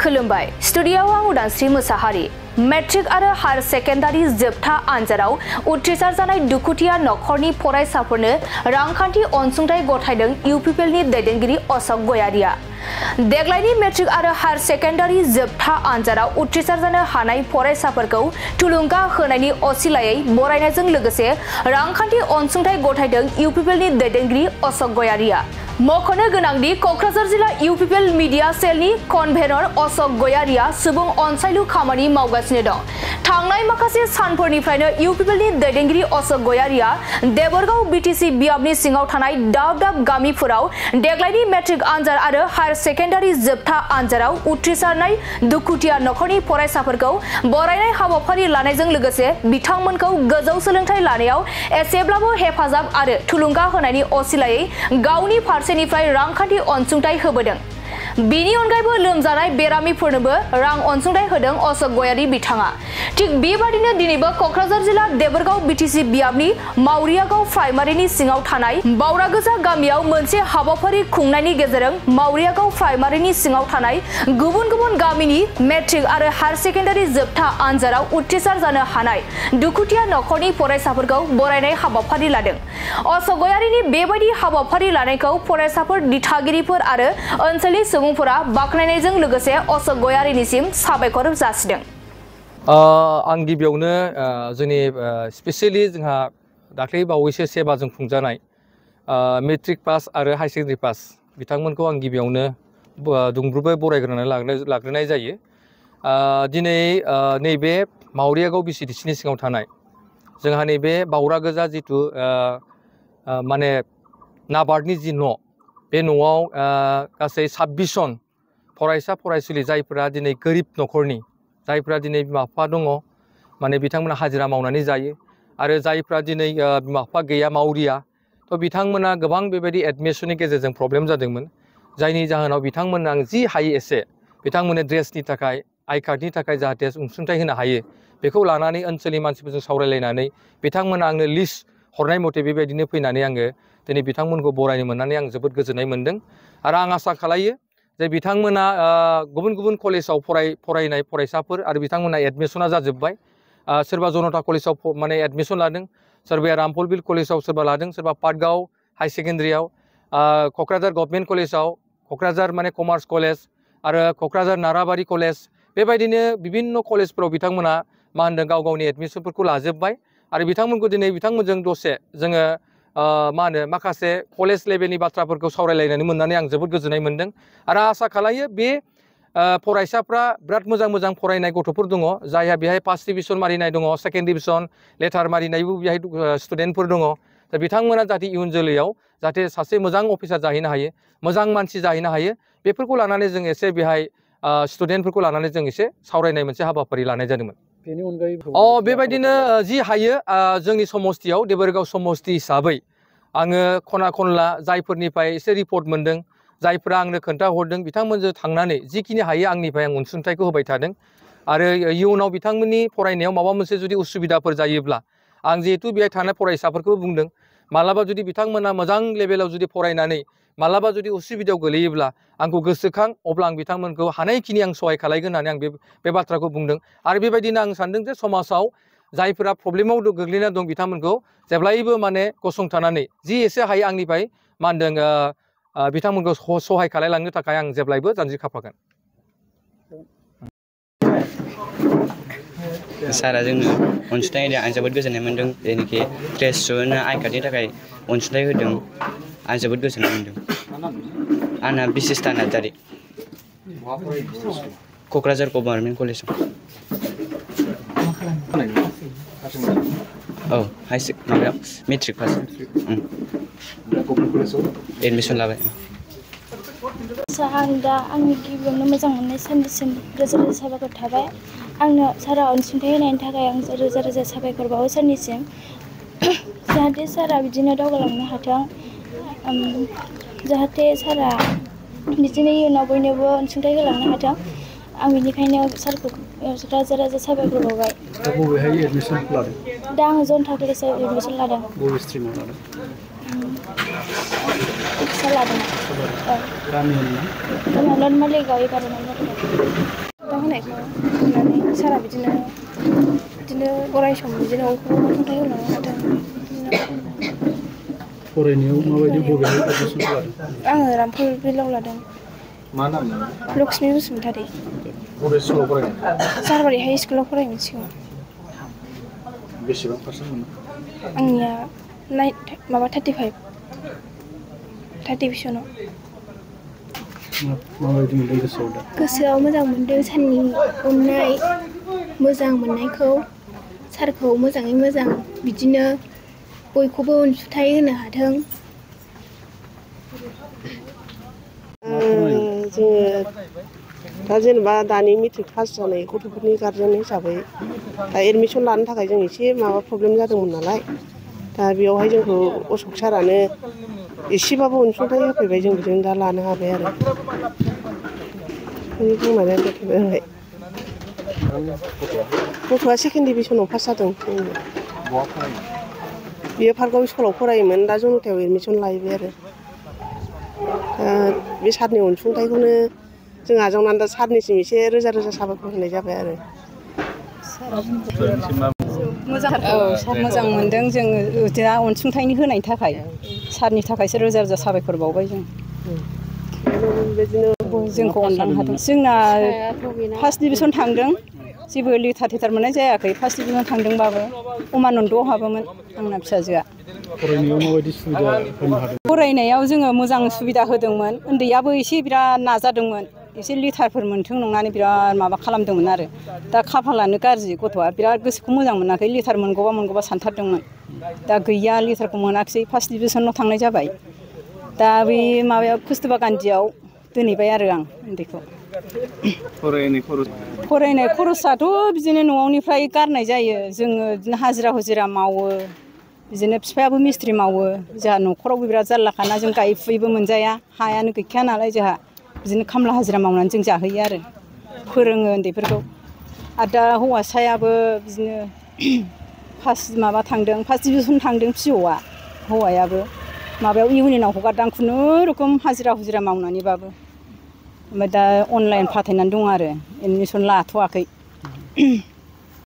खुलुमबाय स्टुडियोआव आं उदांस्रि मुसाहारि मेट्रिक आरो हायर सेकेन्डारि जोबथा आनजादाव उथ्रिसार जानाय दुखुथिया नखरनि फरायसाफोरनो रांखान्थि अनसुंथाइ गथायदों इउपिपिएलनि दैदेनगिरि अशोक गयारिया। देग्लायनि मेट्रिक आरो हायर सेकेन्डारि जोबथा आनजादाव उथ्रिसार जानो हानाय फरायसाफोरखौ थुलुंगा होनायनि असिलायै बरायनायजों लोगोसे रांखान्थि अनसुंथाइ गथायदों इउपिपिएलनि दैदेनगिरि अशोक गयारिया। मख'नो गोनांदि क'क्राझार जिल्ला इउपिपिएल मिडिया सेलनि कनभेनर अशोक गयारिया सुबुं अनसायलु खामानि मावगासिनो दं। थांनाय माखासे सानफोरनिफ्रायनो इउपिपिएलनि दैदेनगिरि अशोक गयारिया देबरगाव बिटिसि बियाबनि सिङाव थानाय दाब दाब गामिफोराव देग्लायनि मेट्रिक आनजाद आरो हायर सेकेन्डारि जोबथा आनजादाव उथ्रिसारनाय दुखुथिया नखरनि फरायसाफोरखौ बरायनाय हाबाफारि लानायजों लोगोसे बिथांमोनखौ गोजौ सोलोंथाइ लानायाव एसेब्लाबो हेफाजाब आरो थुलुंगा होनायनि असिलायै गावनि फारसेनिफ्राय रांखान्थि अनसुंथाइ होबोदों। बिनि अनगायैबो लोमजानाय बेरामिफोरनोबो रां अनसुंथाइ होदों अशोक गयारि बिथाङा। थिग बेबादिनो दिनैबो क'क्राझार जिल्ला देबरगाव बिटिसि बियाबनि मावरियागाव प्राइमारिनि सिङाव थानाय बावरागोजा गामियाव मोनसे हाबाफारि खुंनायनि गेजेरजों मावरियागाव प्राइमारिनि सिङाव थानाय गुबुन गुबुन गामिनि मेट्रिक आरो हायर सेकेन्डारि जोबथा आनजादाव उथ्रिसार जानो हानाय दुखुथिया नखरनि फरायसाफोरखौ बरायनाय हाबाफारि लादों। अशोक गयारिनि बेबायदि हाबाफारि लानायखौ फरायसाफोर दिथागिरिफोर आरो ओनसोलनि सुबुंफोरा बाख्नायनायजों लोगोसे अशोक गयारिनिसिम साबायखर जासिदों। आं गिबियावनो जोंनि स्पेसियेलि जोंहा दाख्लै बावैसो सेबाजों खुंजानाय मेट्रिक पास आरो हायर सेकेन्डारि पास बिथांमोनखौ आं गिबियावनो दुंब्रुबै बरायग्रोनानै लाग्रोनाय जायो। दिनै नैबे मावरियागाव बिसिडिसिनि सिङाव थानाय जोंहा नैबे बावरागोजा जिथु माने नाबार्डनि जि न' बे न'आव गासै 26 जन फरायसा फरायसुलि जायफोरा दिनै गोरिब नखरनि जायफ्रा दिनै बिमा बिफा दङ माने बिथांमोना हाजिरा मावनानै जायो आरो जायफ्रा दिनै बिमा बिफा गैया मावरिया थ' बिथांमोना गोबां बेबायदि एडमिसननि गेजेरजों प्रब्लेम जादोंमोन जायनि जाहोनाव बिथांमोना आं जि हायो एसे बिथांमोननो ड्रेसनि थाखाय आइ कार्डनि थाखाय जाहाथे अनसुंथाइ होनो हायो बेखौ लानानै ओनसोलनि मानसिफोरजों सावरायलायनानै बिथांमोना आंनो लिस्ट हरनाय मथे बेबायदिनो फैनानै आङो दिनै बिथांमोनखौ बरायनो मोननानै आं जोबोद गोजोननाय मोनदों आरो आं आसा खालायो जे बिथांमोना गुबुन गुबुन कलेजाव फरायनाय फरायसाफोर आरो बिथांमोना एडमिसना जाजोब्बाय। सोरबा जनता कलेजाव माने एडमिसन लादों, सोरबाया रामफलबिल कलेजाव सोरबा लादों, सोरबा पाटगाव हाई सेकेन्डारियाव, क'क्राझार गभर्नमेन्ट कलेजाव, क'क्राझार माने कमार्स कलेज आरो क'क्राझार नाराबारि कलेज बेबायदिनो बिभिन्न कलेजफोराव बिथांमोना मा होनदों गाव गावनि एडमिसनफोरखौ लाजोब्बाय आरो बिथांमोनखौ दिनै बिथांमोनजों दसे जोङो मा होनो माखासे कलेज लेभेलनि बाथ्राफोरखौ सावरायलायनानै मोननानै आं जोबोद गोजोननाय मोनदों आरो आसा खालायो बे फरायसाफ्रा बिराद मोजां मोजां फरायनाय गथ'फोर दङ जायहा बेहाय फार्स्ट डिभिजन मारिनाय दङ, सेकेन्ड डिभिजन लेटार मारिनायबो बेहाय स्टुडेन्टफोर दङ। दा बिथांमोना जाहाथे इयुन जोलैयाव जाहाथे सासे मोजां अफिसार जाहैनो हायो, मोजां मानसि जाहैनो हायो बेफोरखौ लानानै जों एसे बेहाय स्टुडेन्टफोरखौ लानानै जों एसे सावरायनाय मोनसे हाबाफारि लानाय जादोंमोन। बेनि अनगायै बेबायदिनो जि हायो जोंनि समस्तियाव देबरगाव समस्ति हिसाबै आङो खना खनला जायफोरनिफ्राय एसे रिपर्ट मोनदों जायफोरा आंनो खोन्थाहरदों बिथांमोनजों थांनानै जिखिनि हायो आंनिफ्राय आं अनसुंथाइखौ होबाय थादों आरो इयुनाव बिथांमोननि फरायनायाव माबा मोनसे जुदि उसुबिदाफोर जायोब्ला आं जिहेतु बेहाय थानाय फरायसाफोरखौ बुंदों मालाबा जुदि बिथांमोना मोजां लेभेलाव जुदि फरायनानै मालाबा जुदि उसुबिदायाव गोलैयोब्ला आंखौ गोसोखां अब्ला आं बिथांमोनखौ हानायखिनि आं सहाय खालामगोन होननानै आं बे बाथ्राखौ बुंदों आरो बेबायदिनो आं सानदों जे समाजाव जायफोरा प्रब्लेमाव गोग्लैना दं बिथांमोनखौ जेब्लायबो माने गसंथानानै जि एसे हायो आंनिफ्राय मा होनदों बिथांमोनखौ सहाय खालामलांनो थाखाय आं जेब्लायबो जानजि खाफ्रागोन। सारा जोंनो अनसुंथाइ होदों आं जोबोद गोजोननाय मोनदों जेनोखि ड्रेस सुहोनो आइ कार्डनि थाखाय अनसुंथाइ होदों आं जोबोद गोजोननाय मोनदों। आंना बिसिस्था नार्जारि क'क्राझार गभर्नमेन्ट कलेजाव औ माबायाव मेट्रिक पास एडमिसन लाबाय। आं दा आंनि गिबियावनो मोजां मोननाय साननिसिम रोजा रोजा साबायखर थाबाय। आंनो सारा अनसुंथाइ होनायनि थाखाय आं रोजा रोजा साबायखर बावो सारनिसिम। जाहाथे सारा बिदिनो दावगालांनो हाथों, जाहाथे सारा बिदिनो इयुनाव बयनोबो अनसुंथाइ होलांनो हाथों आं बेनिखायनो सारखौ रोजा रोजा साबायखर बावबाय। दा बबेहाय एडमिसन लादों? दा आङो जनता कलेजाव एडमिसन लादों। बबे स्ट्रिमाव लादों? लादों। गामियाव लन मालिगाव 11 नम्बर दा होनायखौ होनानै सारा बिदिनो अराय सम बिदिनो अनसुंथाइ होलांनो हाथों। फरायनायाव माबायदि बबेहाय एडमिसन लादों? आङो रामफल बिलाव लादों। मा नाम? लक्ष्मी बसुमतारी। बबे स्कुलाव फरायनाय? सारबारि हाइ स्कुलाव फरायोमोन सिगां। बेसेबां पारसेन्ट मोनो? आंनिया 35 30%। माबायदि मोनदों गोसोआव दा? गोसोआव मोजां मोनदों सारनि अननाय मोजां मोननायखौ सारखौ मोजाङै मोजां बिदिनो बयखौबो अनसुंथाइ होनो हाथों। जोङो दा जेनेबा दानि मेट्रिक पास जानाय गथ'फोरनि गार्जेन हिसाबै दा एडमिसन लानो थाखाय जों एसे माबा प्रब्लेम जादोंमोन नालाय दा बेयावहाय जोंखौ अशक सारानो एसेबाबो अनसुंथाइ होफैबाय जों बिजों दा लानो हाबाय आरो बुंनानै दोनथ'बाय आंलाय गथ'आ सेकेन्ड डिभिजनाव पास जादों। बियो पार्कआव स्कुलाव फरायोमोन दा जनतायाव एडमिसन लाहैबाय आरो बे सारनि अनसुंथाइखौनो जों आजावनानै दा सारनिसिम एसे रोजा रोजा साबायखर होनाय जाबाय आरो सार मोजां मोनदों जोङो दा अनसुंथाइनि होनायनि थाखाय सारनि थाखायसो रोजा रोजा साबायखर बावबाय जों जोंखौ अनलांनो हादों। जोंना फार्स्ट डिभिजन थांदों जेबो लेटार थेटार मोननाय जायाखै। फार्स्ट डिभिजन थांदोंबाबो उमानन्दआव हाबोमोन आंना फिसाजोआ। फरायनायाव माबायदि सुबिदा होनो हादों? फरायनायाव जोङो मोजां सुबिदा होदोंमोन। उन्दैयाबो एसे बिराद नाजादोंमोन एसे लेटारफोर मोन्थों नंनानै बिराद माबा खालामदोंमोन आरो दा खाफालानो गाज्रि गथ'आ बिराद गोसोखौ मोजां मोनाखै लेटार मोनगौबा सानथारदोंमोन दा गैया लेटारखौ मोनाखिसै फार्स्ट डिभिजनाव थांनाय जाबाय। दा बे माबायाव कस्तुरबा गान्धीयाव दोनहैबाय आरो आं उन्दैखौ। फरायनाय खरसाथ' बिदिनो न'आवनिफ्राय गारनाय जायो जोङो बिदिनो हाजिरा हुजिरा मावो बिदिनो बिफायाबो मिस्थ्रि मावो जोंहा न'खरावबो बिराद जारलाखाना जों गायै फुयैबो मोनजाया हायानो गैखाया नालाय जोंहा बिदिनो खामला हाजिरा मावनानै जों जाहोयो आरो फोरोङो उन्दैफोरखौ। आरो दा हौवासायाबो बिदिनो फार्स्ट डिभिजन थांदों फिअआ हौवायाबो माबायाव इउनियनाव हगारदां खुनुरुखुम हाजिरा हुजिरा मावनानैबाबो ओमफ्राय दा अनलाइन फाथायनानै दं आरो एडमिसन लाथ'वाखै।